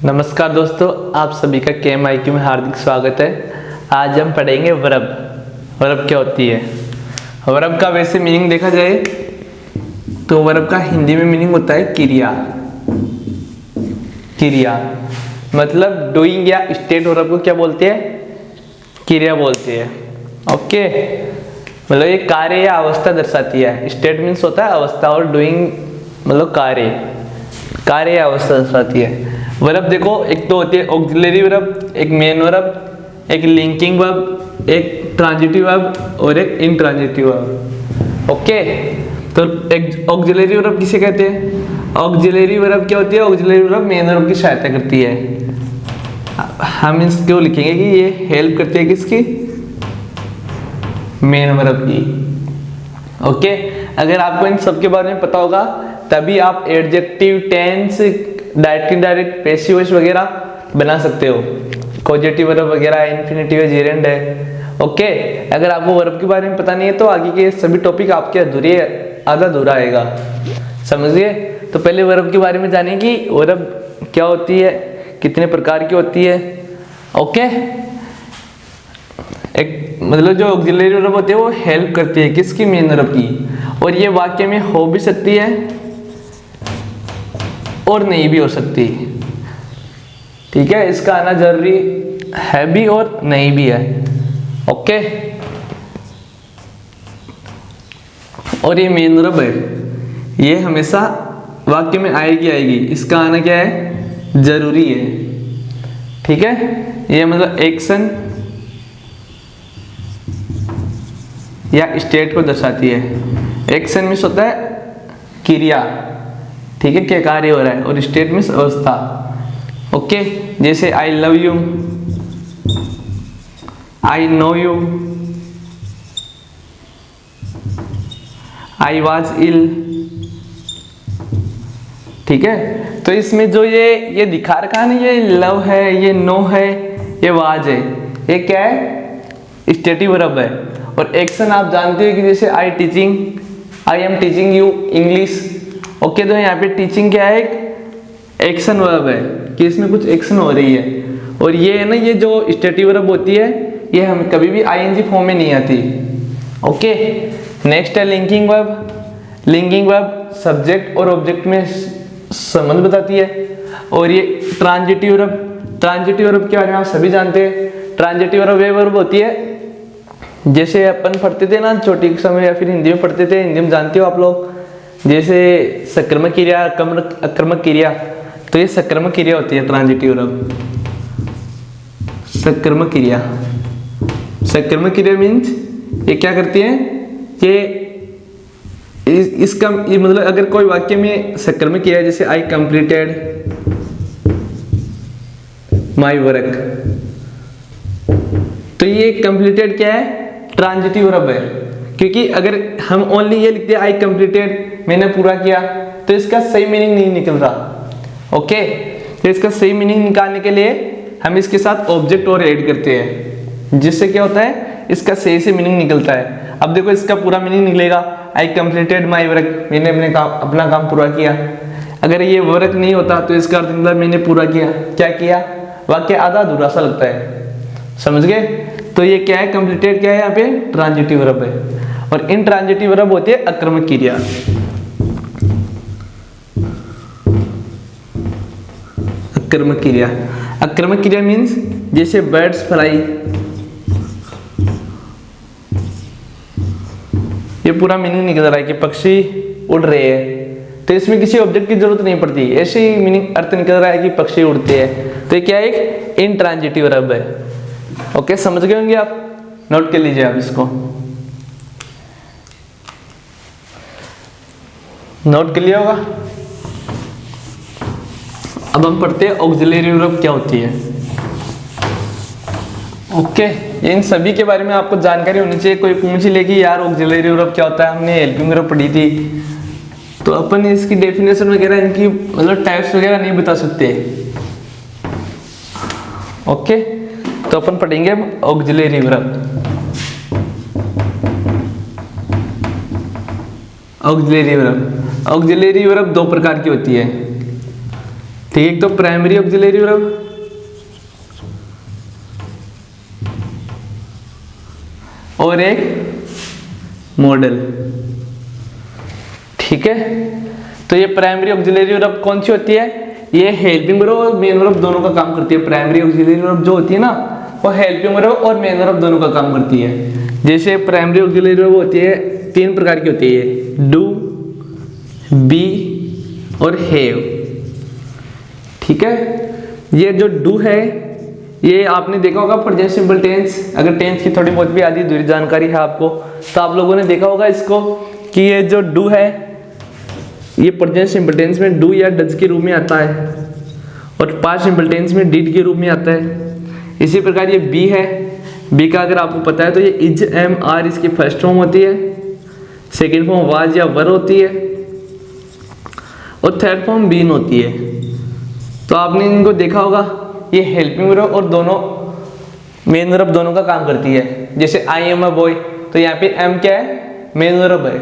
नमस्कार दोस्तों, आप सभी का KMIQ में हार्दिक स्वागत है। आज हम पढ़ेंगे वर्ब। वर्ब क्या होती है? वर्ब का वैसे मीनिंग देखा जाए तो वर्ब का हिंदी में मीनिंग होता है क्रिया। क्रिया मतलब डूइंग या स्टेट वर्ब को क्या बोलते हैं? क्रिया बोलते हैं। ओके, मतलब ये कार्य या अवस्था दर्शाती है। स्टेट मीन्स होता है अवस्था और डूइंग मतलब कार्य या अवस्था दर्शाती है। वर्ब देखो, एक तो होती है ऑक्सिलरी वर्ब, एक मेन वर्ब, एक लिंकिंग वर्ब, एक ट्रांजिटिव वर्ब और एक इनट्रांजिटिव वर्ब। ओके, तो एक ऑक्सिलरी वर्ब किसे कहते हैं? ऑक्सिलरी वर्ब क्या होती है? ऑक्सिलरी वर्ब मेन वर्ब की सहायता करती है। हम इसको लिखेंगे कि ये हेल्प करती है किसकी? मेन वर्ब की। ओके, अगर आपको इन सब के बारे में पता होगा तभी आप adjective, tense, direct indirect, passive voice वगैरह बना सकते हो। पॉजिटिव वर्ब वगैरह, इन्फिनिटिव है, जेरेंड है। ओके, अगर आपको वर्ब के बारे में पता नहीं है तो आगे के सभी टॉपिक आपके आधा अधूरा आएगा। समझिए, तो पहले वर्ब के बारे में जानें कि वर्ब क्या होती है, कितने प्रकार की होती है। ओके, एक मतलब जो ऑक्सिलरी वर्ब होती है वो हेल्प करती है किसकी? मेन वर्ब की। और ये वाक्य में हो भी सकती है और नहीं भी हो सकती। ठीक है, इसका आना जरूरी है भी और नहीं भी है। ओके, और ये मेन वर्ब है, ये हमेशा वाक्य में आएगी। इसका आना क्या है? जरूरी है। ठीक है, ये मतलब एक्शन या स्टेट को दर्शाती है। एक्शन मीन्स होता है क्रिया, ठीक है, क्या कार्य हो रहा है, और स्टेट मीन्स अवस्था। ओके, जैसे I love you, I know you, I was ill. ठीक है, तो इसमें जो ये दिखा रखा है ना, ये लव है, ये नो है, ये वाज है, ये क्या है? स्टेटिव वर्ब है। और एक्शन आप जानते हो कि जैसे I am teaching you English. Okay, तो यहाँ पे टीचिंग क्या है? एक एक्शन वर्ब है कि इसमें कुछ एक्शन हो रही है। और ये है ना, ये जो स्टेटिव वर्ब होती है ये हम कभी भी ING फॉर्म में नहीं आती। ओके, नेक्स्ट है linking verb. Linking verb subject और ऑब्जेक्ट में संबंध बताती है। और ये ट्रांजिटिव वर्ब। ट्रांजिटिव वर्ब के बारे में आप सभी जानते हैं। ट्रांजिटिव वर्ब वे वर्ब होती है जैसे अपन पढ़ते थे ना छोटी कक्षा में, या फिर हिंदी में पढ़ते थे, हिंदी में जानते हो आप लोग, जैसे सक्रिमक क्रिया, अक्रमक क्रिया, तो ये सक्रिमक क्रिया होती है ट्रांजिटिव वर्ब। सक्रिमक क्रिया, सक्रिमक क्रिया मीन्स ये क्या करती है कि इसका मतलब अगर कोई वाक्य में सक्रिमक क्रिया, जैसे आई कंप्लीटेड माई वर्क, तो ये कंप्लीटेड क्या है? ट्रांजिटिव वर्ब है। क्योंकि अगर हम ओनली ये लिखते हैं आई कंप्लीटेड, मैंने पूरा किया, तो इसका सही मीनिंग नहीं निकल रहा। ओके, तो इसका सही मीनिंग निकालने के लिए हम इसके साथ ऑब्जेक्ट और ऐड करते हैं, जिससे क्या होता है? इसका सही से मीनिंग निकलता है। अब देखो, इसका पूरा मीनिंग निकलेगा आई कंप्लीटेड माई वर्क, मैंने अपना काम पूरा किया। अगर ये वर्क नहीं होता तो इसका अर्थ मतलब मैंने पूरा किया। क्या किया? वाक्य आधा अधूरा सा लगता है। समझ गए? तो ये क्या है? कंप्लीटेड क्या है? यहाँ पे ट्रांजिटिव वर्ब है। और इन ट्रांजिटिव वर्ब होती है अक्रमक क्रिया। अक्रमक क्रिया, अक्रमक क्रिया मीन्स जैसे बर्ड्स फ्लाई, ये पूरा मीनिंग निकल रहा है कि पक्षी उड़ रहे हैं, तो इसमें किसी ऑब्जेक्ट की जरूरत नहीं पड़ती, ऐसे ही मीनिंग अर्थ निकल रहा है कि पक्षी उड़ते हैं। तो ये क्या है? एक इनट्रांजिटिव वर्ब है। ओके, समझ गए होंगे आप? नोट कर लीजिए आप इसको, नोट कर लिया होगा। अब हम पढ़ते हैं ऑक्सिलरी वर्ब क्या होती है। ओके, इन सभी के बारे में आपको जानकारी होनी चाहिए। कोई पूछ ले कि यार ऑक्सिलरी वर्ब क्या होता है, हमने हेल्पिंग वर्ब पढ़ी थी, तो अपन इसकी डेफिनेशन वगैरह, इनकी मतलब टाइप्स वगैरह नहीं बता सकते। ओके, तो अपन पढ़ेंगे auxiliary verb. Auxiliary verb, auxiliary verb दो प्रकार की होती है। ठीक है, एक तो प्राइमरी ऑक्सिलरी वर्ब और एक मॉडल। ठीक है, तो ये प्राइमरी ऑक्सिलरी वर्ब कौन सी होती है? ये हेल्पिंग वर्ब और मेन वर्ब दोनों का काम करती है। प्राइमरी ऑक्सिलरी वर्ब जो होती है ना, वो हेल्पिंग वर्ब और मेन वर्ब दोनों का काम करती है। जैसे प्राइमरी ऑक्सिलरी वर्ब होती है, 3 प्रकार की होती है, डू, बी और हैव। ठीक है, ये जो डू है ये आपने देखा होगा प्रेजेंट सिंपल टेंस। अगर टेंस की थोड़ी बहुत भी आधी दूरी जानकारी है आपको तो आप लोगों ने देखा होगा इसको कि ये जो डू है ये प्रेजेंट सिंपल टेंस में डू या डज के रूप में आता है और पास्ट सिंपल टेंस में डिड के रूप में आता है। इसी प्रकार ये बी है, बी का अगर आपको पता है तो ये इज, एम, आर इसकी फर्स्ट फॉर्म होती है, सेकेंड फॉर्म वाज या वर होती है और थर्ड फॉर्म बीन होती है। तो आपने इनको देखा होगा, ये हेल्पिंग वर्ब और दोनों मेन वर्ब दोनों का काम करती है। जैसे आई एम अ बॉय, तो यहाँ पे एम क्या है? मेन वर्ब है।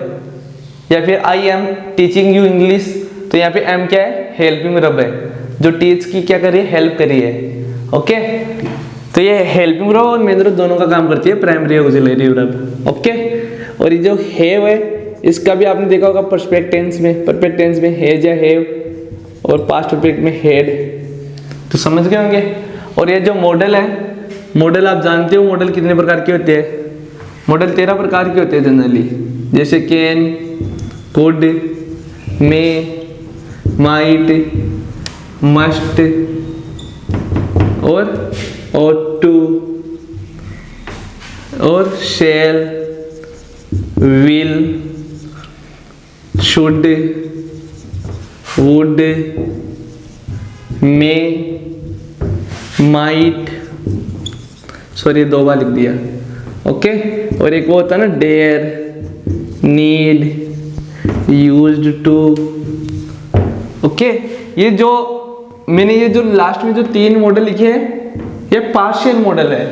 या फिर I am teaching you English, तो यहाँ पे एम क्या है? हेल्पिंग वर्ब है, जो टीच की क्या करी है? हेल्प करी है। ओके, तो ये हेल्पिंग वर्ब और मेन वर्ब दोनों का काम करती है प्राइमरी ऑक्सिलरी वर्ब। ओके, और ये जो हैव है इसका भी आपने देखा होगा परफेक्ट टेंस में हैज या हैव और पास्ट परफेक्ट में हैड, तो समझ गए होंगे। और ये जो मॉडल है, मॉडल आप जानते हो मॉडल कितने प्रकार के होते हैं? मॉडल 13 प्रकार के होते हैं जनरली, जैसे can, could, may, might, must और ought to और shall, will, should, would, may, might, sorry 2 बार लिख दिया। ओके, और एक वो होता है ना dare, need, used to. Okay, ये जो मैंने ये जो लास्ट में जो 3 मॉडल लिखे हैं ये पार्शियल मॉडल है।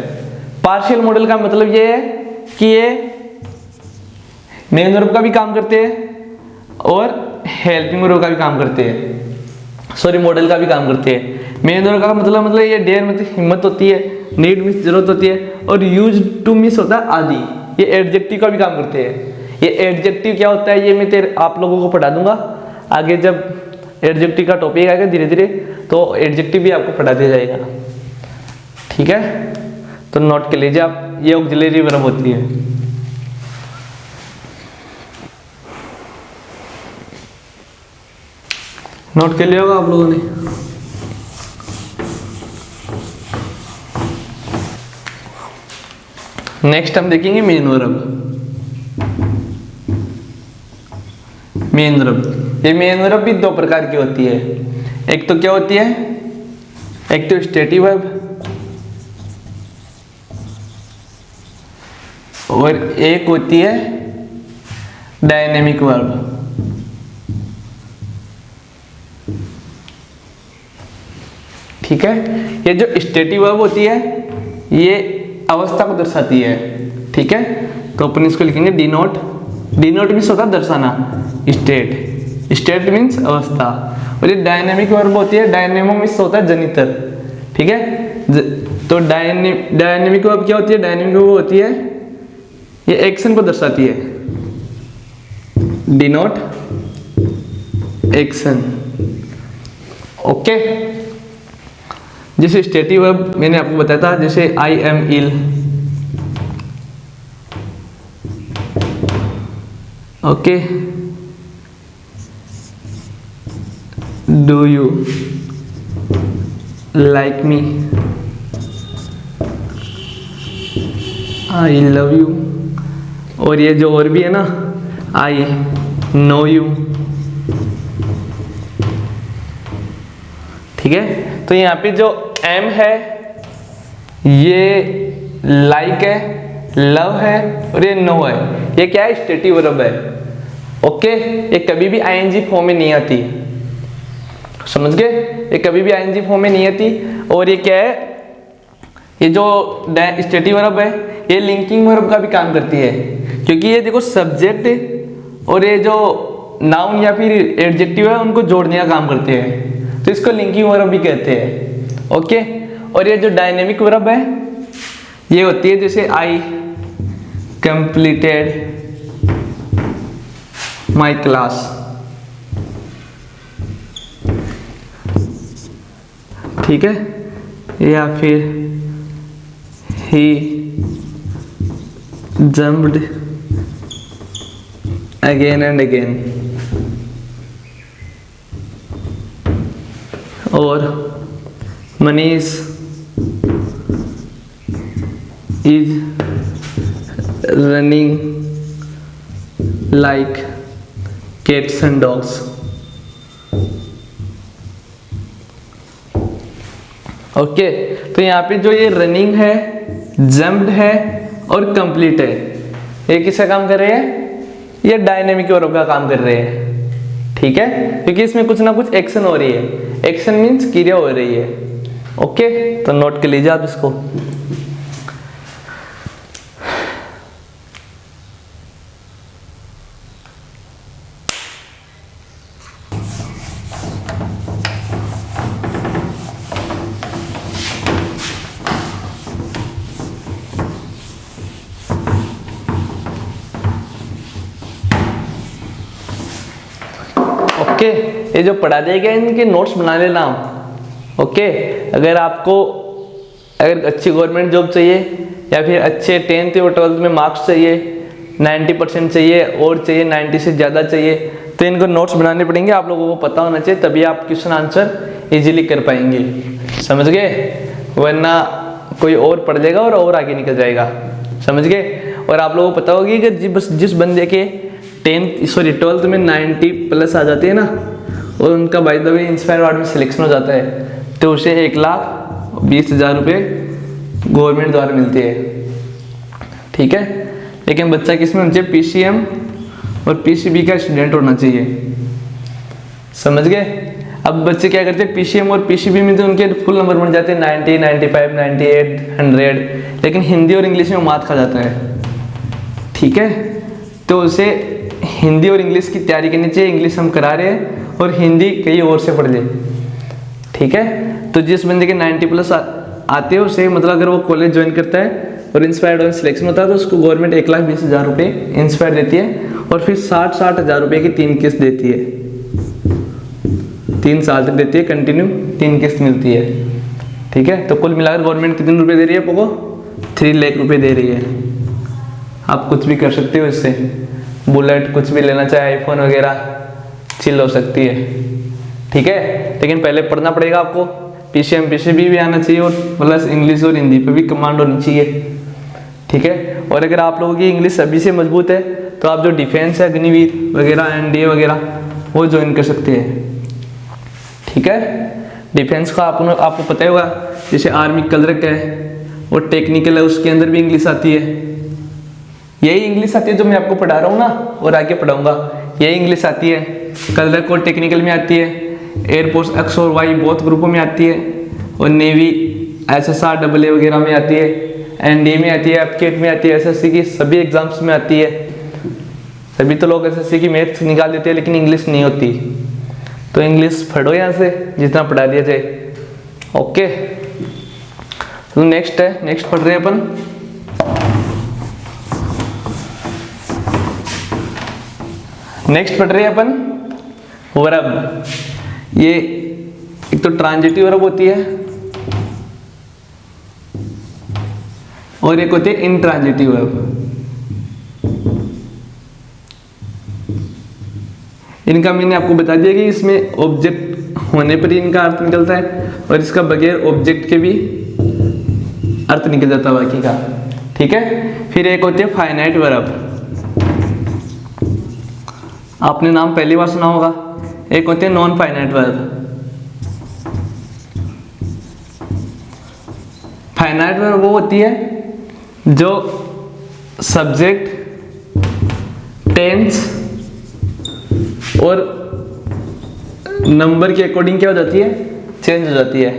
पार्शियल मॉडल का मतलब ये है कि ये मेन वर्ब का भी काम करते हैं और हेल्पिंग वर्ब का भी काम करते हैं, सॉरी मॉडल का भी काम करते हैं। मेन वर्ब का मतलब ये डेयर मतलब हिम्मत होती है, नीड मीन्स जरूरत होती है और यूज टू मीन्स होता है आदि। ये एडजेक्टिव का भी काम करते हैं। ये एडजेक्टिव क्या होता है ये मैं आप लोगों को पढ़ा दूंगा आगे, जब एडजेक्टिव का टॉपिक आएगा धीरे धीरे तो एडजेक्टिव भी आपको पढ़ा दिया जाएगा। ठीक है, तो नोट कर लीजिए आप, ये ऑक्सिलरी वर्ब होती है। नोट कर लिया होगा आप लोगों ने। नेक्स्ट हम देखेंगे मेन वर्ब। मेन वर्ब, ये मेन वर्ब भी 2 प्रकार की होती है। एक तो क्या होती है? एक तो स्टेटिव वर्ब और एक होती है डायनेमिक वर्ब। ठीक है, ये जो स्टेटिव वर्ब होती है ये अवस्था को दर्शाती है। ठीक है, तो अपन इसको लिखेंगे डिनोट। डिनोट मीन्स होता है दर्शाना, स्टेट, स्टेट मीन्स अवस्था। और ये डायनेमिक वर्ब होती है, डायनेमो मीन्स होता है जनितर। ठीक है, तो डायनेमिक वर्ब क्या होती है? डायनेमिक वर्ब होती है ये एक्शन को दर्शाती है, डिनोट एक्शन। ओके, जैसे स्टेटिव वर्ब मैंने आपको बताया था, जैसे I am ill. Okay, do you like me, I love you. और ये जो और भी है ना, आई नो यू। ठीक है, तो यहाँ पे जो एम है ये लाइक है, लव है और ये नो है। ये क्या है? स्टेटिव वर्ब है। ओके, ये कभी भी आईएनजी फॉर्म में नहीं आती, समझ गए? ये कभी भी आईएनजी फॉर्म में नहीं आती। और ये क्या है? ये जो स्टेटिव वर्ब है ये लिंकिंग वर्ब का भी काम करती है, क्योंकि ये देखो सब्जेक्ट और ये जो नाउन या फिर एडजेक्टिव है उनको जोड़ने का काम करते हैं। तो तो इसको लिंकिंग वर्ब भी कहते हैं। ओके, और ये जो डायनेमिक वर्ब है ये होती है जैसे आई कंप्लीटेड माई क्लास, ठीक है, या फिर ही जम्प्ड अगेन एंड अगेन, और Manish is running like cats and dogs. Okay, तो यहाँ पे जो ये रनिंग है, जम्प्ड है और कंप्लीट है, ये किसका काम कर रहे हैं? ये डायनेमिक वर्ब का काम कर रहे हैं, ठीक है, क्योंकि इसमें कुछ ना कुछ एक्शन हो रही है। एक्शन मीन्स क्रिया हो रही है। ओके, तो नोट कर लीजिए आप इसको। ओके, ये जो पढ़ा जाएगा इनके नोट्स बना लेना। ओके, अगर आपको अच्छी गवर्नमेंट जॉब चाहिए या फिर अच्छे 10th और 12th में मार्क्स चाहिए, 90% चाहिए और चाहिए 90 से ज़्यादा चाहिए, तो इनको नोट्स बनाने पड़ेंगे। आप लोगों को पता होना चाहिए, तभी आप क्वेश्चन आंसर इजीली कर पाएंगे। समझ गए? वरना कोई और पढ़ लेगा और आगे निकल जाएगा। समझ गए? और आप लोगों को पता होगी कि जिस बंदे के 12th में 90+ आ जाते हैं ना, और उनका by the way inspire award में सिलेक्शन हो जाता है, तो उसे 1,20,000 रुपये गवर्नमेंट द्वारा मिलती है, ठीक है। लेकिन बच्चा किसमें होना चाहिए? PCM और PCB का स्टूडेंट होना चाहिए। समझ गए? अब बच्चे क्या करते हैं, PCM और PCB में तो उनके फुल नंबर बन जाते हैं 90, 95, 98, 100, लेकिन हिंदी और इंग्लिश में मात खा जाता है, ठीक है। तो उसे हिंदी और इंग्लिश की तैयारी करनी चाहिए। इंग्लिश हम करा रहे हैं और हिंदी कहीं और से पढ़ ले, ठीक है। तो जिस बंदे के 90+ आते हैं उसे, मतलब अगर वो कॉलेज ज्वाइन करता है और इंस्पायर्ड और सिलेक्शन होता है, तो उसको गवर्नमेंट 1,20,000 रुपये इंस्पायर देती है, और फिर 60,000 रुपये की 3 किस्त देती है। 3 साल तक देती है, कंटिन्यू 3 किस्त मिलती है, ठीक है। तो कुल मिलाकर गवर्नमेंट कितने रुपये दे रही है आपको? 3 लाख रुपये दे रही है। आप कुछ भी कर सकते हो इससे, बुलेट कुछ भी लेना चाहे, आईफोन वगैरह, चिल हो सकती है, ठीक है। लेकिन पहले पढ़ना पड़ेगा आपको, PCM PCB भी आना चाहिए, और प्लस इंग्लिश और हिंदी पे भी कमांड होनी चाहिए, ठीक है। और अगर आप लोगों की इंग्लिश अभी से मजबूत है, तो आप जो डिफेंस है, अग्निवीर वगैरह, NDA वगैरह, वो ज्वाइन कर सकते हैं, ठीक है। डिफेंस का आपको पता ही होगा, जैसे आर्मी क्लर्क है, वो टेक्निकल है, उसके अंदर भी इंग्लिश आती है। यही इंग्लिश आती है जो मैं आपको पढ़ा रहा हूँ ना, और आगे पढ़ाऊंगा, यही इंग्लिश आती है। क्लर्क और टेक्निकल में आती है, एयरफोर्स X और Y बहुत ग्रुपों में आती है, और नेवी SSR AA वगैरह में आती है, NDA में आती है, एपकेट में आती है, SSC की सभी एग्जाम्स में आती है। सभी तो लोग SSC की मैथ्स निकाल देते हैं, लेकिन इंग्लिश नहीं होती। तो इंग्लिश पढ़ो यहाँ से जितना पढ़ा दिया जाए। ओके, तो नेक्स्ट है, नेक्स्ट पढ़ रहे हैं अपन वर्ब। ये एक तो ट्रांजिटिव वर्ब होती है, और एक होती है इंट्रांजिटिव वर्ब। इनका मैंने आपको बता दिया कि इसमें ऑब्जेक्ट होने पर ही इनका अर्थ निकलता है, और इसका बगैर ऑब्जेक्ट के भी अर्थ निकल जाता है बाकी का, ठीक है। फिर एक होती है फाइनाइट वर्ब, आपने नाम पहली बार सुना होगा। एक होती है non finite verb. Finite verb वो होती है जो सब्जेक्ट, टेंस और नंबर के अकॉर्डिंग क्या हो जाती है? चेंज हो जाती है।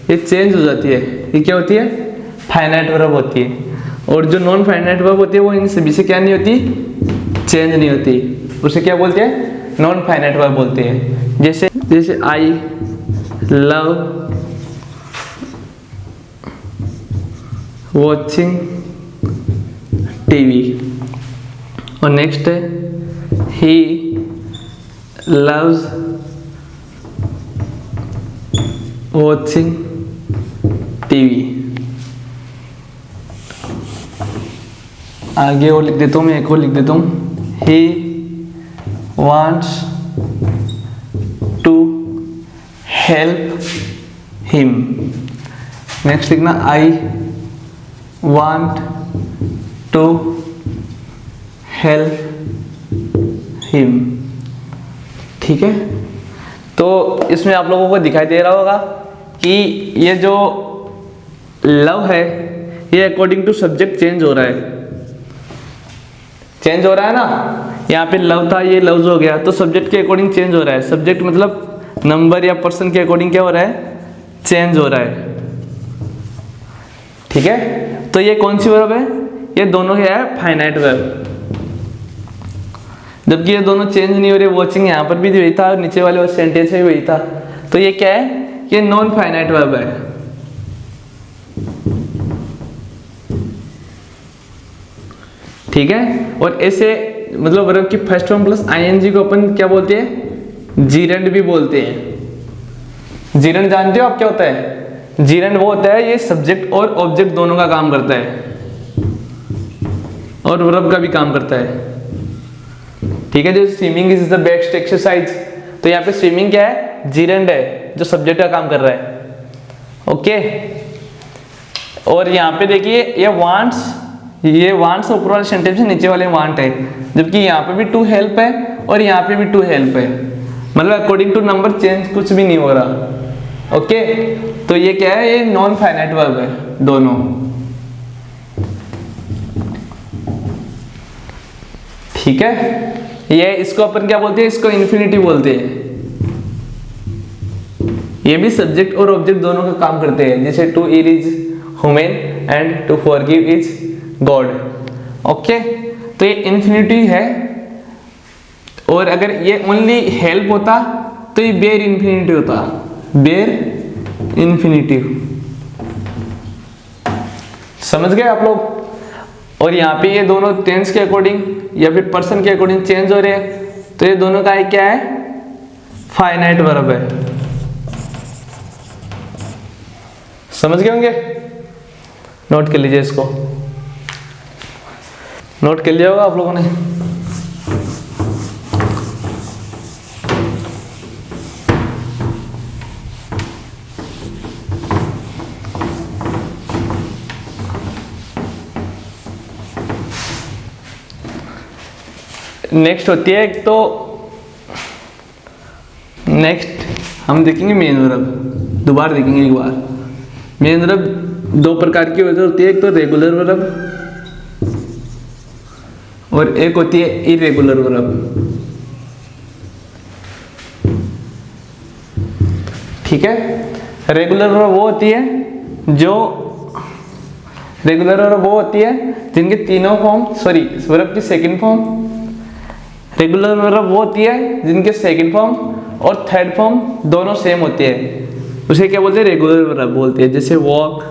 ये चेंज हो जाती है, ये क्या होती है? फाइनाइट वर्ब होती है। और जो नॉन फाइनाइट वर्ब होती है वो इन सभी से क्या नहीं होती? चेंज नहीं होती। उसे क्या बोलते हैं? नॉन फाइनाइट वर्ब बोलते हैं। जैसे आई लव वॉचिंग टीवी। और नेक्स्ट है ही लव्स वॉचिंग टीवी। आगे और लिख देता हूँ मैं, एक और लिख देता हूँ, ही wants to help him। Next लिखना I want to help him। ठीक है, तो इसमें आप लोगों को दिखाई दे रहा होगा कि ये जो लव है ये अकॉर्डिंग टू सब्जेक्ट चेंज हो रहा है, चेंज हो रहा है ना। यहाँ पे लव था, ये लव्स हो गया, तो सब्जेक्ट के अकॉर्डिंग चेंज हो रहा है। सब्जेक्ट मतलब नंबर या पर्सन के अकॉर्डिंग क्या हो रहा है, चेंज हो रहा है। ठीक है, तो ये कौन सी वर्ब है, ये दोनों क्या है, फाइनाइट वर्ब। जबकि ये दोनों चेंज नहीं हो रहे, वॉचिंग यहाँ पर भी वही था और नीचे वाले सेंटेंस में भी वही था। तो ये क्या है, ये नॉन फाइनाइट वर्ब है। ठीक है, और ऐसे मतलब वर्ब की फर्स्ट फॉर्म प्लस आईएनजी को अपन क्या बोलते हैं, जीरेंड भी बोलते हैं। जीरेंड जानते हो आप क्या होता है, जीरेंड वो होता है, ये सब्जेक्ट और ऑब्जेक्ट दोनों का काम करता है और वर्ब का भी काम करता है। ठीक है, जो swimming is the best exercise, तो यहाँ पे स्विमिंग क्या है, जीरेंड है जो सब्जेक्ट का काम कर रहा है। ओके, और यहाँ पे देखिए ये वांट्स, ये वांट्स ऊपर वाले सेंटेंस में, नीचे वाले वांट है, जबकि यहाँ पे भी टू हेल्प है और यहाँ पे भी टू हेल्प है, मतलब अकॉर्डिंग टू नंबर चेंज कुछ भी नहीं हो रहा। ओके, तो ये क्या है, ये नॉन फाइनाइट वर्ब है दोनों। ठीक है, ये इसको अपन क्या बोलते हैं, इसको इन्फिनिटिव बोलते हैं। ये भी सब्जेक्ट और ऑब्जेक्ट दोनों का काम करते हैं, जैसे to eat is human and to forgive is God. Okay, तो ये इन्फिनिटिव है, और अगर ये ओनली हेल्प होता तो ये बेयर इन्फिनिटिव होता, बेयर इन्फिनिटिव। समझ गए आप लोग। और यहाँ पे ये दोनों टेंस के अकॉर्डिंग या फिर पर्सन के अकॉर्डिंग चेंज हो रहे हैं, तो ये दोनों का क्या है, फाइनाइट वर्ब है। समझ गए होंगे, नोट कर लीजिए, इसको नोट कर लिया होगा आप लोगों ने। नेक्स्ट होती है, एक तो नेक्स्ट हम देखेंगे मेन वर्ब, दोबारा देखेंगे एक बार। मेन वर्ब दो प्रकार की होती है, एक तो रेगुलर वर्ब और एक होती है इरेगुलर वर्ब। ठीक है, रेगुलर वर्ब वो होती है जो, रेगुलर वर्ब वो होती है जिनके तीनों फॉर्म, सॉरी वर्ब की सेकंड फॉर्म, रेगुलर वर्ब वो होती है जिनके सेकंड फॉर्म और थर्ड फॉर्म दोनों सेम होती है, उसे क्या बोलते हैं, रेगुलर वर्ब बोलते हैं। जैसे वॉक,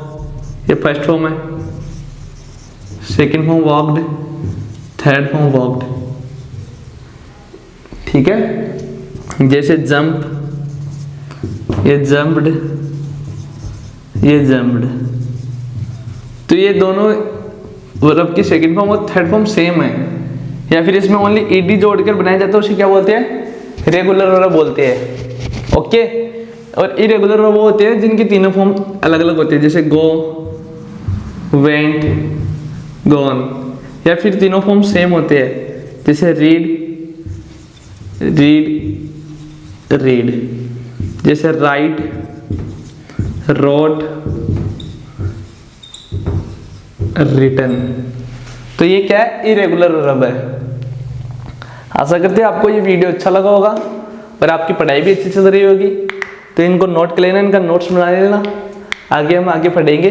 ये फर्स्ट फॉर्म है, second form walked, third form walked. ठीक है, जैसे जंप, ये जंप्ड, ये जंप्ड। तो ये दोनों वर्ब की सेकंड फॉर्म और थर्ड फॉर्म सेम है, या फिर इसमें ओनली ईडी जोड़कर बनाया जाता है, उसे क्या बोलते हैं, रेगुलर वर्ब बोलते हैं। ओके, और इरेगुलर वर्ब वो होते हैं जिनके तीनों फॉर्म अलग अलग होते हैं, जैसे गो, वेंट, गॉन, या फिर तीनों फॉर्म सेम होते हैं, जैसे रीड, रीड, रीड, जैसे राइट, रोट, रिटन। तो ये क्या है, इरेगुलर वर्ब है। आशा करते हैं आपको ये वीडियो अच्छा लगा होगा और आपकी पढ़ाई भी अच्छी चल रही होगी। तो इनको नोट कर लेना, इनका नोट्स बना लेना। आगे हम आगे पढ़ेंगे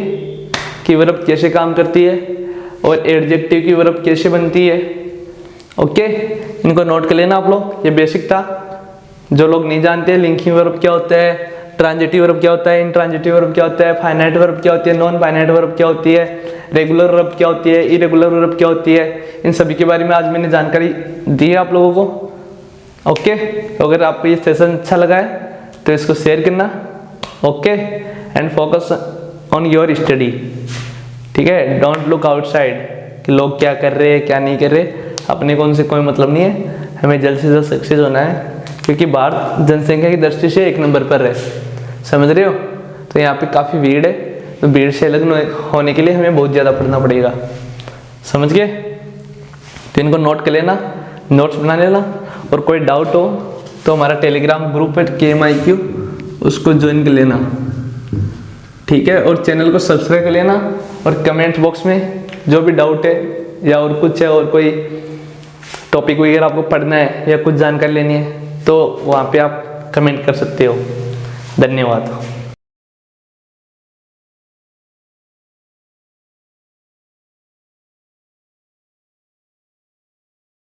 कि वर्ब कैसे काम करती है और एडजेक्टिव की वर्ब कैसे बनती है। ओके, इनको नोट कर लेना आप लोग, ये बेसिक था। जो लोग नहीं जानते लिंकिंग वर्ब क्या होता है, ट्रांजिटिव वर्ब क्या होता है, इंट्रांजिटिव वर्ब क्या होता है, फाइनाइट वर्ब क्या होती है, नॉन फाइनाइट वर्ब क्या होती है, रेगुलर वर्ब क्या होती है, इरेगुलर वर्ब क्या होती है, इन सभी के बारे में आज मैंने जानकारी दी है आप लोगों को। ओके, अगर आपको ये सेशन अच्छा लगा है तो इसको शेयर करना। Okay, and focus on your study. ठीक है, डोंट लुक आउटसाइड कि लोग क्या कर रहे हैं क्या नहीं कर रहे, अपने को उनसे कोई मतलब नहीं है, हमें जल्द से जल्द सक्सेस होना है, क्योंकि भारत जनसंख्या की दृष्टि से 1 नंबर पर है, समझ रहे हो। तो यहाँ पे काफ़ी भीड़ है, तो भीड़ से अलग होने के लिए हमें बहुत ज़्यादा पढ़ना पड़ेगा, समझ गए। तो इनको नोट कर लेना, नोट्स बना लेना, और कोई डाउट हो तो हमारा टेलीग्राम ग्रुप है KMIQ, उसको ज्वाइन कर लेना। ठीक है, और चैनल को सब्सक्राइब कर लेना, और कमेंट बॉक्स में जो भी डाउट है या और कुछ है, और कोई टॉपिक वगैरह आपको पढ़ना है या कुछ जानकारी लेनी है, तो वहाँ पे आप कमेंट कर सकते हो। धन्यवाद।